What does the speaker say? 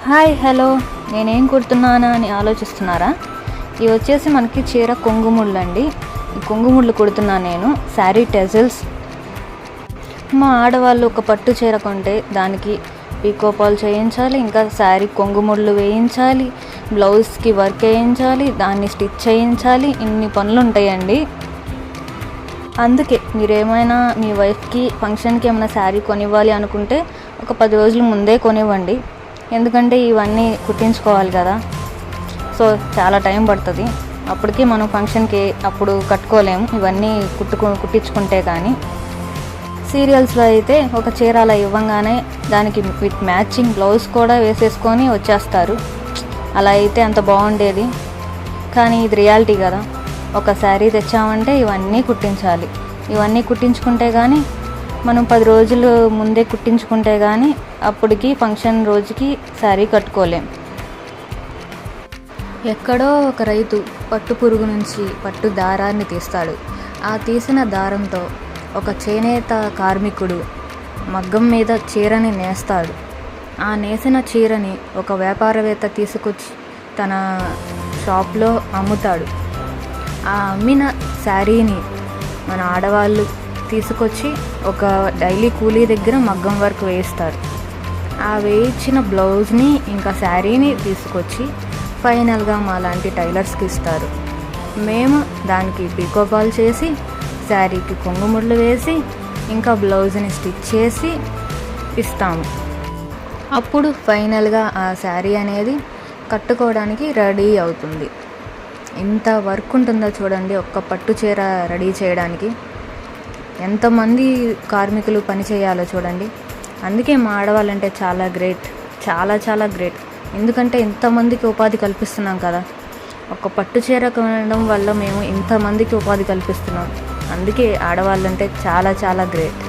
Hi hello, నేనేం కుడుతున్నానా అని ఆలోచిస్తున్నారా? ఇవి వచ్చేసి మనకి చీర కొంగుముళ్ళు అండి. ఈ కొంగుముళ్ళు కుడుతున్నాను నేను. శారీ టెజల్స్. మా ఆడవాళ్ళు ఒక పట్టు చీర కొంటే దానికి పీకోపాలు చేయించాలి, ఇంకా శారీ కొంగుముళ్ళు వేయించాలి, బ్లౌజ్కి వర్క్ వేయించాలి, దాన్ని స్టిచ్ చేయించాలి. ఇన్ని పనులు ఉంటాయండి. అందుకే మీరేమైనా మీ వైఫ్కి ఫంక్షన్కి ఏమైనా శారీ కొనివ్వాలి అనుకుంటే ఒక 10 రోజుల ముందే కొనివ్వండి. ఎందుకంటే ఇవన్నీ కుట్టించుకోవాలి కదా. సో చాలా టైం పడుతుంది. అప్పటికి మనం ఫంక్షన్కి అప్పుడు కట్టుకోలేము ఇవన్నీ కుట్టించుకుంటే. కానీ సీరియల్స్లో అయితే ఒక చీర అలా ఇవ్వంగానే దానికి విత్ మ్యాచింగ్ బ్లౌజ్ కూడా వేసేసుకొని వచ్చేస్తారు. అలా అయితే అంత బాగుండేది. కానీ ఇది రియాలిటీ కదా. ఒక శారీ తెచ్చామంటే ఇవన్నీ కుట్టించాలి. ఇవన్నీ కుట్టించుకుంటే కానీ మనం 10 రోజులు ముందే కుట్టించుకుంటే కానీ అప్పటికి ఫంక్షన్ రోజుకి శారీ కట్టుకోలేం. ఎక్కడో ఒక రైతు పట్టు పురుగు నుంచి పట్టు దారాన్ని తీస్తాడు. ఆ తీసిన దారంతో ఒక చేనేత కార్మికుడు మగ్గం మీద చీరని నేస్తాడు. ఆ నేసిన చీరని ఒక వ్యాపారవేత్త తీసుకొచ్చి తన షాప్లో అమ్ముతాడు. ఆ అమ్మిన శారీని మన ఆడవాళ్ళు తీసుకొచ్చి ఒక డైలీ కూలీ దగ్గర మగ్గం వర్క్ వేయిస్తారు. ఆ వేయించిన బ్లౌజ్ని ఇంకా శారీని తీసుకొచ్చి ఫైనల్గా మా లాంటి టైలర్స్కి ఇస్తారు. మేము దానికి పీకోపాల్ చేసి శారీకి కొంగుముళ్ళు వేసి ఇంకా బ్లౌజ్ని స్టిచ్ చేసి ఇస్తాము. అప్పుడు ఫైనల్గా ఆ శారీ అనేది కట్టుకోవడానికి రెడీ అవుతుంది. ఎంత వర్క్ ఉంటుందో చూడండి. ఒక్క పట్టు చీర రెడీ చేయడానికి ఎంతమంది కార్మికులు పని చేయాలో చూడండి. అందుకే మా ఆడవాళ్ళంటే చాలా గ్రేట్, చాలా చాలా గ్రేట్. ఎందుకంటే ఇంతమందికి ఉపాధి కల్పిస్తున్నాం కదా. ఒక పట్టు చీర కొనడం వల్ల మేము ఇంతమందికి ఉపాధి కల్పిస్తున్నాం. అందుకే ఆడవాళ్ళంటే చాలా చాలా గ్రేట్.